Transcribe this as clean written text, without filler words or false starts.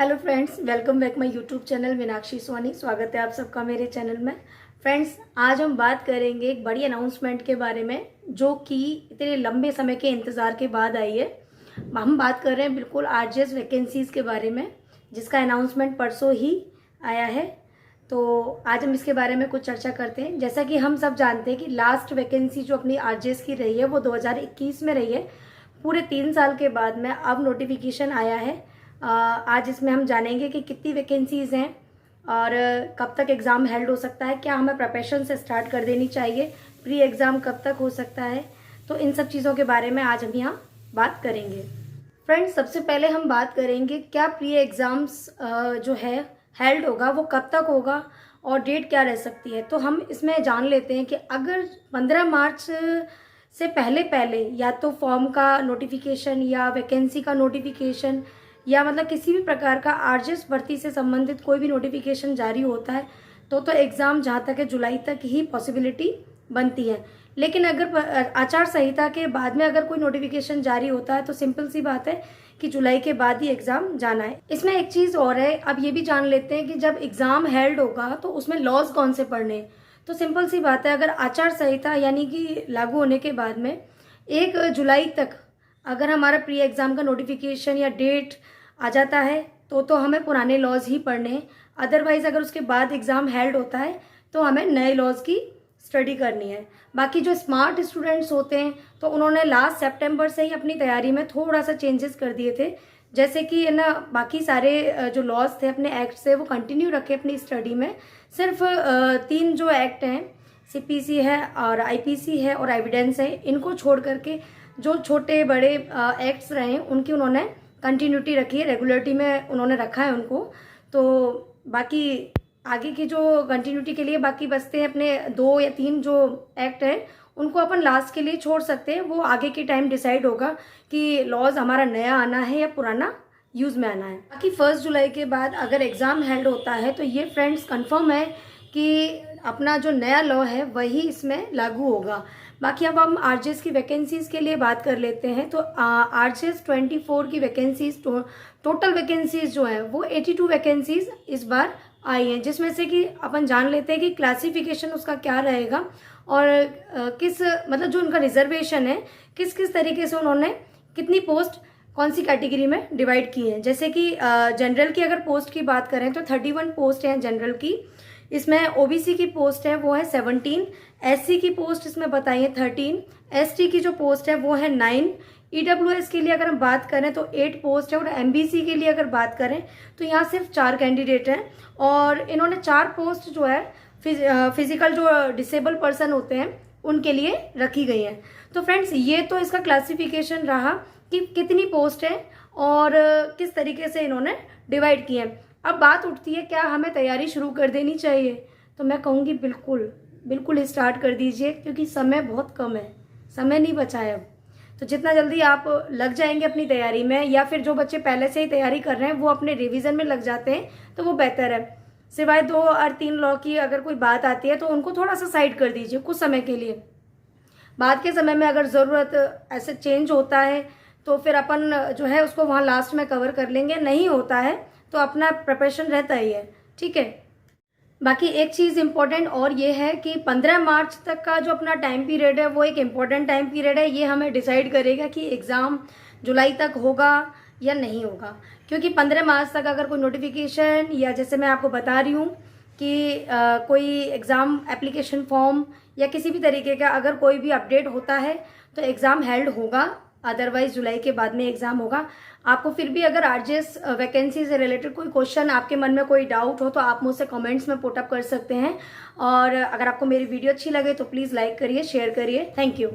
Hello friends, welcome back my YouTube channel Meenakshi Soni. स्वागत है आप सबका मेरे चैनल में। फ्रेंड्स, आज हम बात करेंगे एक बड़ी अनाउंसमेंट के बारे में जो कि इतने लंबे समय के इंतज़ार के बाद आई है। हम बात कर रहे हैं बिल्कुल आरजेएस वैकेंसीज़ के बारे में, जिसका अनाउंसमेंट परसों ही आया है। तो आज हम इसके बारे में कुछ चर्चा करते हैं। जैसा कि हम सब जानते हैं कि लास्ट वैकेंसी जो अपनी आरजेएस की रही है वो 2021 में रही है। पूरे 3 साल के बाद में अब नोटिफिकेशन आया है। आज इसमें हम जानेंगे कि कितनी वैकेंसीज़ हैं और कब तक एग्ज़ाम हेल्ड हो सकता है, क्या हमें प्रिपरेशन से स्टार्ट कर देनी चाहिए, प्री एग्ज़ाम कब तक हो सकता है। तो इन सब चीज़ों के बारे में आज हम यहाँ बात करेंगे। फ्रेंड्स, सबसे पहले हम बात करेंगे क्या प्री एग्ज़ाम्स जो है हेल्ड होगा वो कब तक होगा और डेट क्या रह सकती है। तो हम इसमें जान लेते हैं कि अगर 15 मार्च से पहले पहले या तो फॉर्म का नोटिफिकेशन या वैकेंसी का नोटिफिकेशन या मतलब किसी भी प्रकार का आरजेएस भर्ती से संबंधित कोई भी नोटिफिकेशन जारी होता है तो एग्ज़ाम जहाँ तक है जुलाई तक ही पॉसिबिलिटी बनती है। लेकिन अगर आचार संहिता के बाद में अगर कोई नोटिफिकेशन जारी होता है तो सिंपल सी बात है कि जुलाई के बाद ही एग्ज़ाम जाना है। इसमें एक चीज़ और है, अब ये भी जान लेते हैं कि जब एग्ज़ाम हेल्ड होगा तो उसमें लॉज कौन से पढ़ने हैं। तो सिंपल सी बात है, अगर आचार संहिता यानी कि लागू होने के बाद में 1 जुलाई तक अगर हमारा प्री एग्ज़ाम का नोटिफिकेशन या डेट आ जाता है तो हमें पुराने लॉज ही पढ़ने हैं। अदरवाइज़ अगर उसके बाद एग्ज़ाम हेल्ड होता है तो हमें नए लॉज की स्टडी करनी है। बाकी जो स्मार्ट स्टूडेंट्स होते हैं तो उन्होंने लास्ट सितंबर से ही अपनी तैयारी में थोड़ा सा चेंजेस कर दिए थे, जैसे कि ना बाकी सारे जो लॉज थे अपने एक्ट से वो कंटिन्यू रखे अपनी स्टडी में। सिर्फ 3 जो एक्ट हैं, सीपीसी है और आईपीसी है और एविडेंस है, इनको छोड़ करके जो छोटे बड़े एक्ट्स रहे उनकी उन्होंने कंटिन्यूटी रखी है, रेगुलरिटी में उन्होंने रखा है उनको। तो बाकी आगे की जो कंटिन्यूटी के लिए बाकी बचते हैं अपने 2 या 3 जो एक्ट है उनको अपन लास्ट के लिए छोड़ सकते हैं। वो आगे के टाइम डिसाइड होगा कि लॉज हमारा नया आना है या पुराना यूज़ में आना है। बाकी 1 जुलाई के बाद अगर एग्ज़ाम हेल्ड होता है तो ये फ्रेंड्स कंफर्म है कि अपना जो नया लॉ है वही इसमें लागू होगा। बाकी अब हम आरजेएस की वैकेंसीज़ के लिए बात कर लेते हैं। तो आरजेएस 24 की वैकेंसीज टोटल वैकेंसीज जो है वो 82 वैकेंसीज इस बार आई हैं, जिसमें से कि अपन जान लेते हैं कि क्लासिफिकेशन उसका क्या रहेगा और किस मतलब जो उनका रिजर्वेशन है किस किस तरीके से उन्होंने कितनी पोस्ट कौन सी कैटेगरी में डिवाइड की है। जैसे कि जनरल की अगर पोस्ट की बात करें तो 31 पोस्ट हैं जनरल की। इसमें ओबीसी की पोस्ट है वो है 17, एससी की पोस्ट इसमें बताई है 13, एसटी की जो पोस्ट है वो है 9, ईडब्ल्यूएस के लिए अगर हम बात करें तो 8 पोस्ट है और एमबीसी के लिए अगर बात करें तो यहाँ सिर्फ 4 कैंडिडेट हैं। और इन्होंने 4 पोस्ट जो है फिजिकल जो डिसेबल पर्सन होते हैं उनके लिए रखी गई हैं। तो फ्रेंड्स, ये तो इसका क्लासिफिकेशन रहा कि कितनी पोस्ट है और किस तरीके से इन्होंने डिवाइड की है। अब बात उठती है क्या हमें तैयारी शुरू कर देनी चाहिए। तो मैं कहूँगी बिल्कुल स्टार्ट कर दीजिए, क्योंकि समय बहुत कम है, समय नहीं बचा है अब। तो जितना जल्दी आप लग जाएंगे अपनी तैयारी में या फिर जो बच्चे पहले से ही तैयारी कर रहे हैं वो अपने रिवीजन में लग जाते हैं तो वो बेहतर है। सिवाय 2 और 3 लॉ की अगर कोई बात आती है तो उनको थोड़ा सा साइड कर दीजिए कुछ समय के लिए। बाद के समय में अगर ज़रूरत ऐसे चेंज होता है तो फिर अपन जो है उसको वहाँ लास्ट में कवर कर लेंगे, नहीं होता है तो अपना प्रिपरेशन रहता ही है, ठीक है। बाकी एक चीज़ इम्पोर्टेंट और ये है कि 15 मार्च तक का जो अपना टाइम पीरियड है वो एक इम्पोर्टेंट टाइम पीरियड है। ये हमें डिसाइड करेगा कि एग्ज़ाम जुलाई तक होगा या नहीं होगा, क्योंकि 15 मार्च तक अगर कोई नोटिफिकेशन या जैसे मैं आपको बता रही हूँ कि कोई एग्ज़ाम एप्लीकेशन फॉर्म या किसी भी तरीके का अगर कोई भी अपडेट होता है तो एग्ज़ाम हेल्ड होगा, अदरवाइज जुलाई के बाद में एग्ज़ाम होगा। आपको फिर भी अगर आरजेएस वैकेंसी से रिलेटेड कोई क्वेश्चन, आपके मन में कोई डाउट हो तो आप मुझसे कमेंट्स में पुट अप कर सकते हैं। और अगर आपको मेरी वीडियो अच्छी लगे तो प्लीज़ लाइक करिए, शेयर करिए। Thank you.